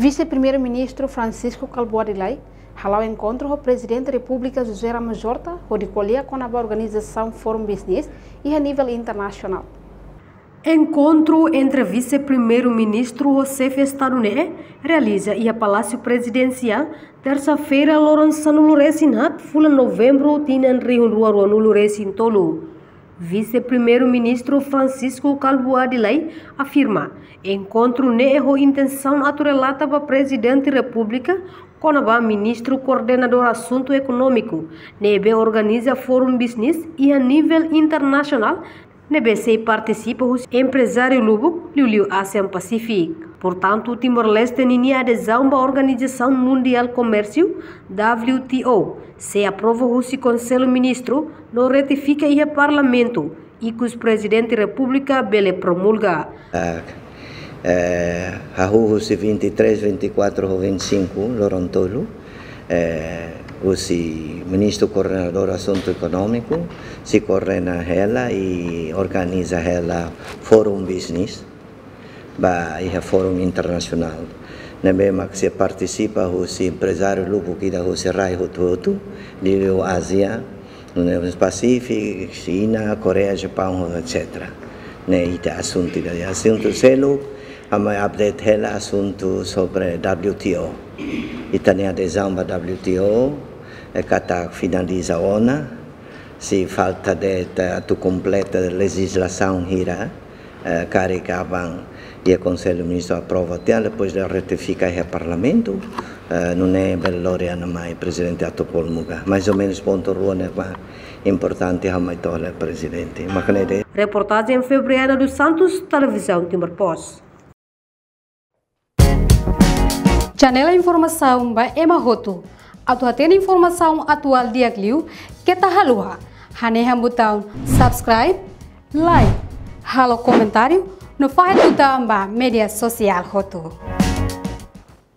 Vice-Primeiro-Ministro Francisco Calvo Adilai halau encontro com o Presidente da República José Ramos Horta, onde colhia com a organização Fórum Business e a nível internacional. Encontro entre Vice-Primeiro-Ministro José Festanuné realiza e a Palácio Presidencial terça-feira Lourençano Louresinat, fula novembro, tinan Rio Ruaruanu Louresin Tolu. Vice-Primeiro-Ministro Francisco Calvo Adilai afirma encontro neho intenção aturelata para Presidente da República com o Ministro Coordenador Assunto Econômico, nebe organiza Fórum Business e a nível internacional NBC participa os empresários Lubuk, Liu Asian Pacific. Portanto, Timor-Leste tem adesão à Organização Mundial Comércio, WTO. Se aprova o Conselho Ministro, não ratifica o Parlamento e que o Presidente da República bele promulga. A rua 23, 24 25, Lorontolo. O Ministro Coordenador Assunto Econômico se coordena ela e organiza ela Fórum Business, e Fórum Internacional. Também se participa os empresários lupo que da os rai todo, de Ásia, no Pacífico, China, Coreia, Japão, etc. Né, e assunto selo, a update ela assunto sobre WTO. E tem adesão à WTO, que finaliza a ONU, se falta de completa legislação ira, carregavam e o Conselho Ministro aprova até depois de ratificar o Parlamento, não é belória mais Presidente Atopolmuga, mais ou menos ponto ruim importante a mais o Presidente. Reportagem em fevereiro dos Santos, Televisão Timor-Post. Janela Informação by Emma Roto. Atual informação atual dia Gliu, que tá haluha. Haneha botão subscribe, like, halo comentário, no faz botão ba mídia social Roto.